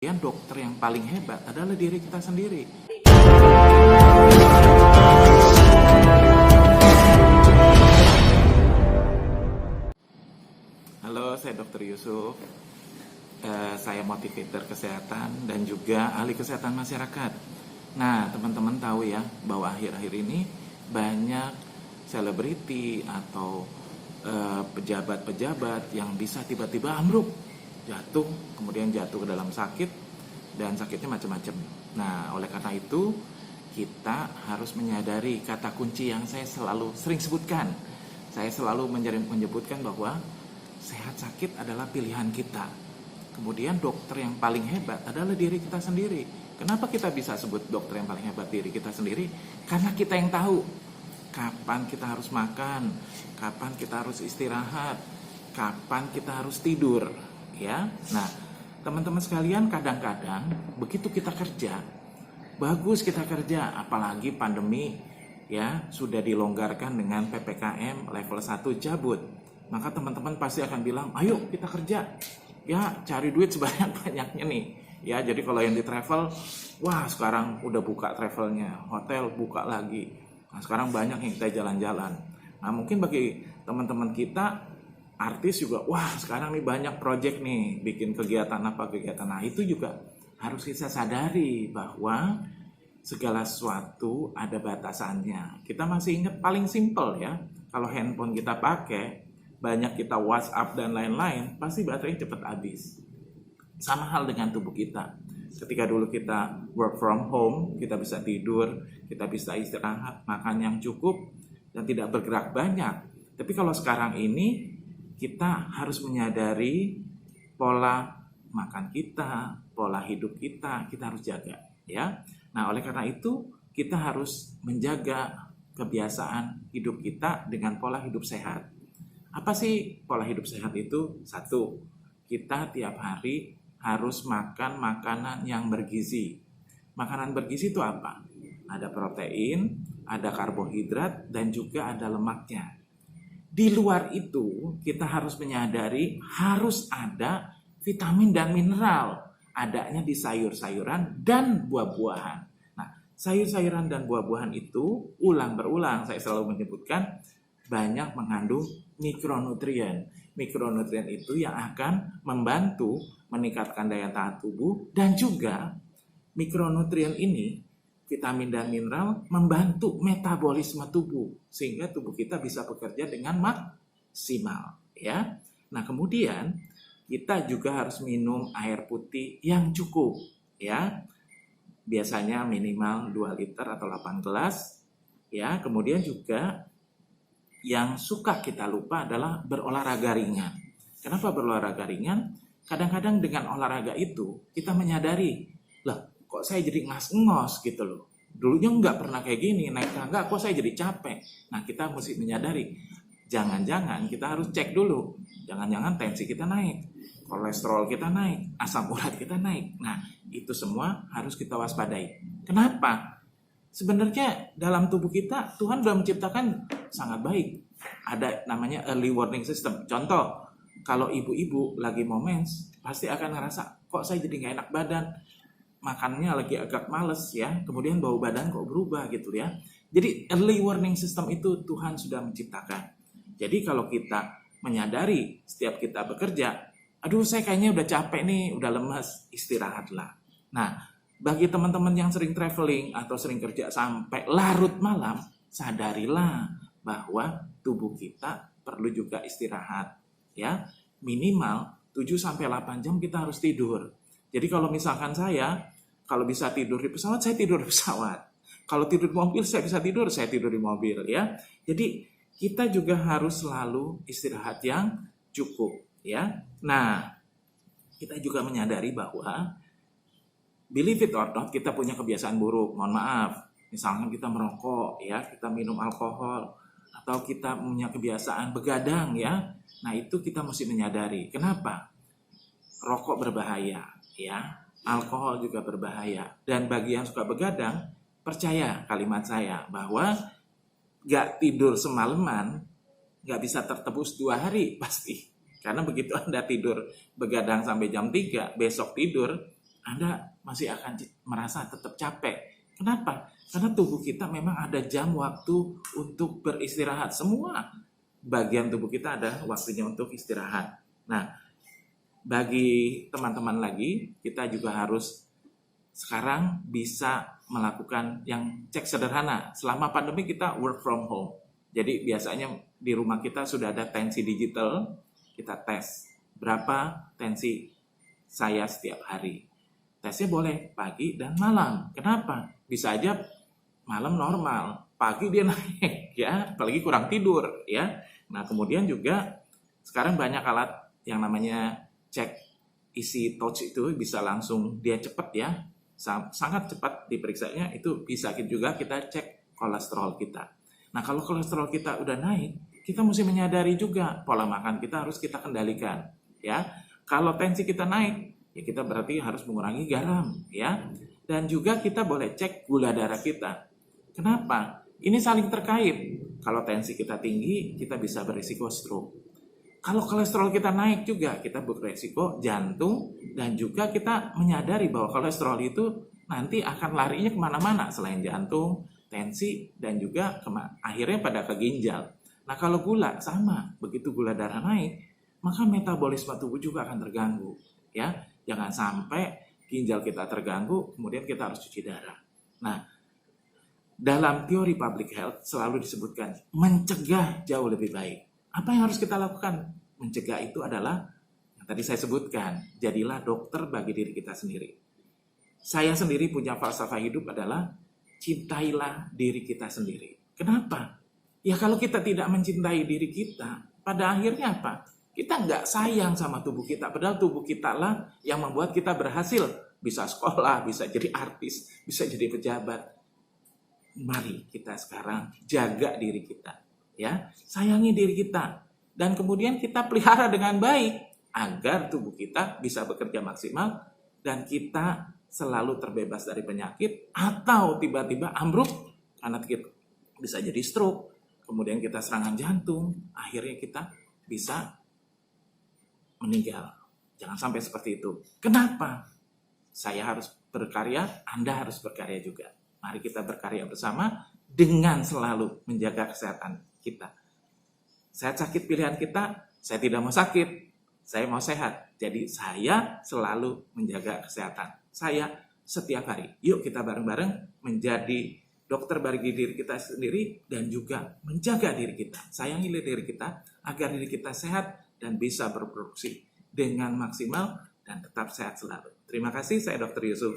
Kemudian dokter yang paling hebat adalah diri kita sendiri. Halo, saya Dr. Yusuf. Saya motivator kesehatan dan juga ahli kesehatan masyarakat. Nah, teman-teman tahu ya bahwa akhir-akhir ini banyak selebriti atau pejabat-pejabat yang bisa tiba-tiba ambruk, jatuh, kemudian jatuh ke dalam sakit, dan sakitnya macam-macam. Nah, oleh karena itu kita harus menyadari kata kunci yang saya selalu sering sebutkan. Saya selalu menyebutkan bahwa sehat sakit adalah pilihan kita. Kemudian dokter yang paling hebat adalah diri kita sendiri. Kenapa kita bisa sebut dokter yang paling hebat diri kita sendiri? Karena kita yang tahu kapan kita harus makan, kapan kita harus istirahat, kapan kita harus tidur, ya. Nah, teman-teman sekalian, kadang-kadang begitu kita kerja, bagus kita kerja, apalagi pandemi ya sudah dilonggarkan dengan PPKM level 1 cabut. Maka teman-teman pasti akan bilang, "Ayo kita kerja." Ya, cari duit sebanyak-banyaknya nih. Ya, jadi kalau yang di travel, wah sekarang udah buka travelnya, hotel buka lagi. Nah, sekarang banyak yang kita jalan-jalan. Nah, mungkin bagi teman-teman kita, artis juga, wah sekarang nih banyak project nih, bikin kegiatan apa, kegiatan. Nah, itu juga harus kita sadari bahwa segala sesuatu ada batasannya. Kita masih ingat paling simpel ya, kalau handphone kita pakai, banyak kita WhatsApp dan lain-lain, pasti baterainya cepat habis. Sama hal dengan tubuh kita. Ketika dulu kita work from home, kita bisa tidur, kita bisa istirahat, makan yang cukup, dan tidak bergerak banyak. Tapi kalau sekarang ini, kita harus menyadari pola makan kita, pola hidup kita harus jaga. Ya. Nah, oleh karena itu, kita harus menjaga kebiasaan hidup kita dengan pola hidup sehat. Apa sih pola hidup sehat itu? 1, kita tiap hari harus makan makanan yang bergizi. Makanan bergizi itu apa? Ada protein, ada karbohidrat, dan juga ada lemaknya. Di luar itu, kita harus menyadari harus ada vitamin dan mineral. Adanya di sayur-sayuran dan buah-buahan. Nah, sayur-sayuran dan buah-buahan itu ulang berulang, saya selalu menyebutkan, banyak mengandung mikronutrien. Mikronutrien itu yang akan membantu meningkatkan daya tahan tubuh, dan juga mikronutrien ini, vitamin dan mineral, membantu metabolisme tubuh sehingga tubuh kita bisa bekerja dengan maksimal, ya. Nah, kemudian kita juga harus minum air putih yang cukup, ya. Biasanya minimal 2 liter atau 8 gelas, ya. Kemudian juga yang suka kita lupa adalah berolahraga ringan. Kenapa berolahraga ringan? Kadang-kadang dengan olahraga itu kita menyadari, lah kok saya jadi ngos-ngos gitu loh. Dulunya nggak pernah kayak gini, naik tangga kok saya jadi capek. Nah, kita mesti menyadari, jangan-jangan kita harus cek dulu. Jangan-jangan tensi kita naik, kolesterol kita naik, asam urat kita naik. Nah, itu semua harus kita waspadai. Kenapa? Sebenarnya dalam tubuh kita, Tuhan sudah menciptakan sangat baik. Ada namanya early warning system. Contoh, kalau ibu-ibu lagi mau mens, pasti akan ngerasa, kok saya jadi nggak enak badan, makannya lagi agak males ya, kemudian bau badan kok berubah gitu ya. Jadi early warning system itu Tuhan sudah menciptakan. Jadi kalau kita menyadari setiap kita bekerja, aduh saya kayaknya udah capek nih, udah lemas, istirahatlah. Nah, bagi teman-teman yang sering traveling atau sering kerja sampai larut malam, sadarilah bahwa tubuh kita perlu juga istirahat. Ya, minimal 7-8 jam kita harus tidur. Jadi kalau misalkan saya, kalau bisa tidur di pesawat, saya tidur di pesawat. Kalau tidur di mobil, saya bisa tidur, saya tidur di mobil. Ya, jadi kita juga harus selalu istirahat yang cukup. Ya, nah kita juga menyadari bahwa believe it or not, kita punya kebiasaan buruk. Mohon maaf, misalnya kita merokok, ya, kita minum alkohol, atau kita punya kebiasaan begadang, ya. Nah, itu kita mesti menyadari. Kenapa? Rokok berbahaya, ya. Alkohol juga berbahaya. Dan bagi yang suka begadang, percaya kalimat saya bahwa gak tidur semalaman, gak bisa tertebus 2 hari pasti. Karena begitu Anda tidur begadang sampai jam 3, besok tidur, Anda masih akan merasa tetap capek. Kenapa? Karena tubuh kita memang ada jam waktu untuk beristirahat. Semua bagian tubuh kita ada waktunya untuk istirahat. Nah, bagi teman-teman lagi, kita juga harus sekarang bisa melakukan yang cek sederhana. Selama pandemi kita work from home. Jadi biasanya di rumah kita sudah ada tensi digital, kita tes berapa tensi saya setiap hari. Tesnya boleh pagi dan malam. Kenapa? Bisa aja malam normal, pagi dia naik ya, apalagi kurang tidur ya. Nah, kemudian juga sekarang banyak alat yang namanya cek isi touch itu bisa langsung dia cepat ya. Sangat cepat diperiksanya, itu bisa juga kita cek kolesterol kita. Nah, kalau kolesterol kita udah naik, kita mesti menyadari juga pola makan kita harus kita kendalikan ya. Kalau tensi kita naik, ya kita berarti harus mengurangi garam ya. Dan juga kita boleh cek gula darah kita. Kenapa? Ini saling terkait. Kalau tensi kita tinggi, kita bisa berisiko stroke. Kalau kolesterol kita naik juga, kita berisiko jantung. Dan juga kita menyadari bahwa kolesterol itu nanti akan larinya kemana-mana selain jantung, tensi, dan juga akhirnya pada ke ginjal. Nah, kalau gula sama, begitu gula darah naik, maka metabolisme tubuh juga akan terganggu. Ya, jangan sampai ginjal kita terganggu, kemudian kita harus cuci darah. Nah, dalam teori public health selalu disebutkan mencegah jauh lebih baik. Apa yang harus kita lakukan? Mencegah itu adalah yang tadi saya sebutkan, jadilah dokter bagi diri kita sendiri. Saya sendiri punya falsafah hidup adalah cintailah diri kita sendiri. Kenapa? Ya kalau kita tidak mencintai diri kita, pada akhirnya apa? Kita nggak sayang sama tubuh kita, padahal tubuh kita lah yang membuat kita berhasil. Bisa sekolah, bisa jadi artis, bisa jadi pejabat. Mari kita sekarang jaga diri kita, ya, sayangi diri kita, dan kemudian kita pelihara dengan baik agar tubuh kita bisa bekerja maksimal dan kita selalu terbebas dari penyakit atau tiba-tiba ambruk karena kita bisa jadi stroke, kemudian kita serangan jantung, akhirnya kita bisa meninggal. Jangan sampai seperti itu. Kenapa? Saya harus berkarya, Anda harus berkarya juga. Mari kita berkarya bersama dengan selalu menjaga kesehatan kita. Sehat sakit pilihan kita, saya tidak mau sakit, saya mau sehat. Jadi saya selalu menjaga kesehatan saya setiap hari. Yuk kita bareng-bareng menjadi dokter bagi diri kita sendiri dan juga menjaga diri kita. Sayangi diri kita agar diri kita sehat dan bisa berproduksi dengan maksimal dan tetap sehat selalu. Terima kasih, saya Dr. Yusuf.